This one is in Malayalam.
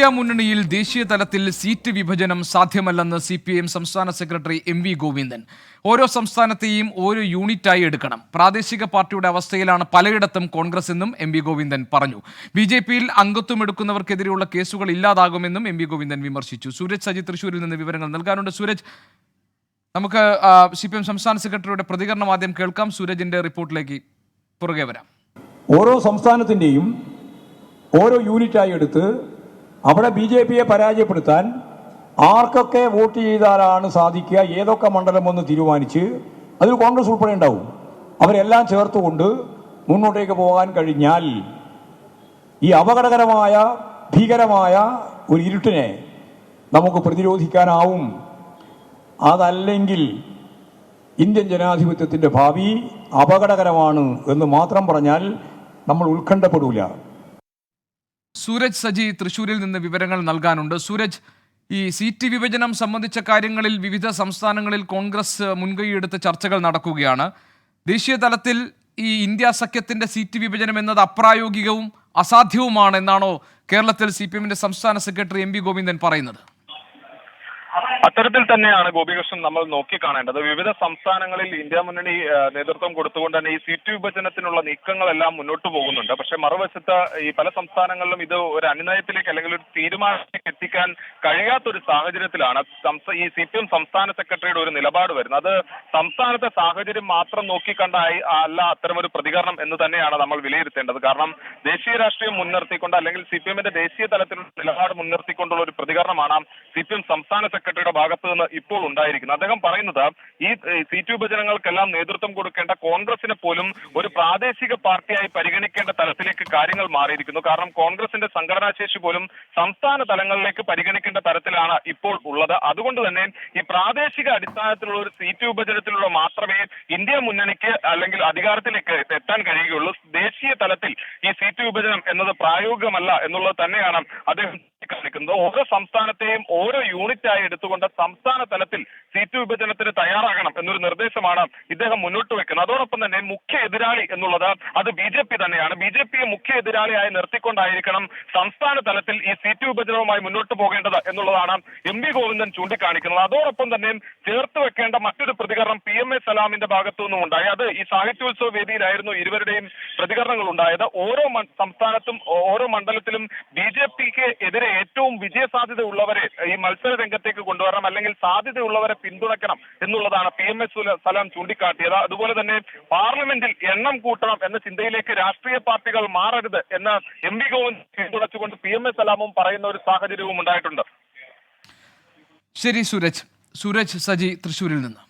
ഇന്ത്യ മുന്നണിയിൽ ദേശീയ തലത്തിൽ സീറ്റ് വിഭജനം സാധ്യമല്ലെന്ന് CPIM സംസ്ഥാന സെക്രട്ടറി MV ഗോവിന്ദൻ. ഓരോ സംസ്ഥാനത്തെയും ഓരോ യൂണിറ്റായി എടുക്കണം. പ്രാദേശിക പാർട്ടിയുടെ അവസ്ഥയിലാണ് പലയിടത്തും കോൺഗ്രസ് എന്നും MV ഗോവിന്ദൻ പറഞ്ഞു. BJPയിൽ അംഗത്വം എടുക്കുന്നവർക്കെതിരെയുള്ള കേസുകൾ ഇല്ലാതാകുമെന്നും MV ഗോവിന്ദൻ വിമർശിച്ചു. സൂരജ് സജി തൃശൂരിൽ നിന്ന് വിവരങ്ങൾ നൽകാനുണ്ട്. സൂരജ്, നമുക്ക് CPIM സംസ്ഥാന സെക്രട്ടറിയുടെ പ്രതികരണം ആദ്യം കേൾക്കാം. സൂരജിന്റെ റിപ്പോർട്ടിലേക്ക് പുറകെ വരാം. ഓരോ സംസ്ഥാനത്തിൻ്റെയും ഓരോ യൂണിറ്റായി എടുത്ത് അവിടെ BJPയെ പരാജയപ്പെടുത്താൻ ആർക്കൊക്കെ വോട്ട് ചെയ്താലാണ് സാധിക്കുക, ഏതൊക്കെ മണ്ഡലം ഒന്ന് തീരുമാനിച്ച് അതിൽ കോൺഗ്രസ് ഉൾപ്പെടെ ഉണ്ടാവും. അവരെല്ലാം ചേർത്തുകൊണ്ട് മുന്നോട്ടേക്ക് പോകാൻ കഴിഞ്ഞാൽ ഈ അപകടകരമായ ഭീകരമായ ഒരു ഇരുട്ടിനെ നമുക്ക് പ്രതിരോധിക്കാനാവും. അതല്ലെങ്കിൽ ഇന്ത്യൻ ജനാധിപത്യത്തിൻ്റെ ഭാവി അപകടകരമാണ് എന്ന് മാത്രം പറഞ്ഞാൽ നമ്മൾ ഉത്കണ്ഠപ്പെടൂല. സൂരജ് സജി തൃശൂരിൽ നിന്ന് വിവരങ്ങൾ നൽകാനുണ്ട്. സൂരജ്, ഈ സീറ്റ് വിഭജനം സംബന്ധിച്ച കാര്യങ്ങളിൽ വിവിധ സംസ്ഥാനങ്ങളിൽ കോൺഗ്രസ് മുൻകൈയെടുത്ത് ചർച്ചകൾ നടക്കുകയാണ്. ദേശീയ തലത്തിൽ ഈ ഇന്ത്യ സഖ്യത്തിന്റെ സീറ്റ് വിഭജനം എന്നത് അപ്രായോഗികവും അസാധ്യവുമാണ് എന്നാണോ കേരളത്തിൽ CPIMന്റെ സംസ്ഥാന സെക്രട്ടറി MV ഗോവിന്ദൻ പറയുന്നത്? അത്തരത്തിൽ തന്നെയാണ് ഗോപികൃഷ്ണൻ നമ്മൾ നോക്കിക്കാണേണ്ടത്. വിവിധ സംസ്ഥാനങ്ങളിൽ ഇന്ത്യ മുന്നണി നേതൃത്വം കൊടുത്തുകൊണ്ട് തന്നെ ഈ സീറ്റ് വിഭജനത്തിനുള്ള നീക്കങ്ങളെല്ലാം മുന്നോട്ട് പോകുന്നുണ്ട്. പക്ഷെ മറുവശത്ത് ഈ പല സംസ്ഥാനങ്ങളിലും ഇത് ഒരു അനുനയത്തിലേക്ക് അല്ലെങ്കിൽ ഒരു തീരുമാനത്തിലേക്ക് എത്തിക്കാൻ കഴിയാത്തൊരു സാഹചര്യത്തിലാണ് ഈ CPIM സംസ്ഥാന സെക്രട്ടറിയുടെ ഒരു നിലപാട് വരുന്നത്. അത് സംസ്ഥാനത്തെ സാഹചര്യം മാത്രം നോക്കിക്കണ്ടായി അല്ല അത്തരമൊരു പ്രതികരണം എന്ന് തന്നെയാണ് നമ്മൾ വിലയിരുത്തേണ്ടത്. കാരണം ദേശീയ രാഷ്ട്രീയം മുൻനിർത്തിക്കൊണ്ട് അല്ലെങ്കിൽ CPIMന്റെ ദേശീയ തലത്തിലുള്ള നിലപാട് മുൻനിർത്തിക്കൊണ്ടുള്ള ഒരു പ്രതികരണമാണ് CPIM സംസ്ഥാന സെക്രട്ടറിയുടെ ഭാഗത്ത് നിന്ന് ഇപ്പോൾ ഉണ്ടായിരിക്കുന്നത്. അദ്ദേഹം പറയുന്നത് ഈ സീറ്റ് വിഭജനങ്ങൾക്കെല്ലാം നേതൃത്വം കൊടുക്കേണ്ട കോൺഗ്രസിനെ പോലും ഒരു പ്രാദേശിക പാർട്ടിയായി പരിഗണിക്കേണ്ട തലത്തിലേക്ക് കാര്യങ്ങൾ മാറിയിരിക്കുന്നു. കാരണം കോൺഗ്രസിന്റെ സംഘടനാശേഷി പോലും സംസ്ഥാന തലങ്ങളിലേക്ക് പരിഗണിക്കേണ്ട തരത്തിലാണ് ഇപ്പോൾ ഉള്ളത്. അതുകൊണ്ട് തന്നെ ഈ പ്രാദേശിക അടിസ്ഥാനത്തിലുള്ള ഒരു സീറ്റ് വിഭജനത്തിലൂടെ മാത്രമേ ഇന്ത്യ മുന്നണിക്ക് അല്ലെങ്കിൽ അധികാരത്തിലേക്ക് എത്താൻ കഴിയുകയുള്ളൂ. ദേശീയ തലത്തിൽ ഈ സീറ്റ് വിഭജനം എന്നത് പ്രായോഗികമല്ല എന്നുള്ളത് തന്നെയാണ് അദ്ദേഹം കാണിക്കുന്നത്. ഓരോ സംസ്ഥാനത്തെയും ഓരോ യൂണിറ്റായി എടുത്തുകൊണ്ട് സംസ്ഥാന തലത്തിൽ സീറ്റ് വിഭജനത്തിന് തയ്യാറാകണം എന്നൊരു നിർദ്ദേശമാണ് ഇദ്ദേഹം മുന്നോട്ട് വെക്കുന്നത്. അതോടൊപ്പം തന്നെ മുഖ്യ എതിരാളി എന്നുള്ളത് അത് BJP തന്നെയാണ്. BJPയെ മുഖ്യ എതിരാളിയായി നിർത്തിക്കൊണ്ടായിരിക്കണം സംസ്ഥാന തലത്തിൽ ഈ സീറ്റ് വിഭജനവുമായി മുന്നോട്ട് പോകേണ്ടത് എന്നുള്ളതാണ് MV ഗോവിന്ദൻ ചൂണ്ടിക്കാണിക്കുന്നത്. അതോടൊപ്പം തന്നെ ചേർത്ത് വെക്കേണ്ട മറ്റൊരു പ്രതികരണം PMA സലാമിന്റെ ഭാഗത്തു നിന്നും ഉണ്ടായി. അത് ഈ സാഹിത്യോത്സവ വേദിയിലായിരുന്നു ഇരുവരുടെയും പ്രതികരണങ്ങൾ ഉണ്ടായത്. ഓരോ സംസ്ഥാനത്തും ഓരോ മണ്ഡലത്തിലും BJPക്ക് എതിരെ ഏറ്റവും വിജയസാധ്യത ഉള്ളവരെ ഈ മത്സര രംഗത്തേക്ക് കൊണ്ടുവരണം അല്ലെങ്കിൽ സാധ്യതയുള്ളവരെ പിന്തുണയ്ക്കണം എന്നുള്ളതാണ് PMA സലാം ചൂണ്ടിക്കാട്ടിയത്. അതുപോലെ തന്നെ പാർലമെന്റിൽ എണ്ണം കൂട്ടണം എന്ന ചിന്തയിലേക്ക് രാഷ്ട്രീയ പാർട്ടികൾ മാറരുത് എന്ന് MV ഗോവിന്ദൻ പിന്തുണച്ചുകൊണ്ട് PMA സലാമും പറയുന്ന ഒരു സാഹചര്യവും ഉണ്ടായിട്ടുണ്ട്. ശരി സൂരജ് സജി തൃശൂരിൽ നിന്ന്.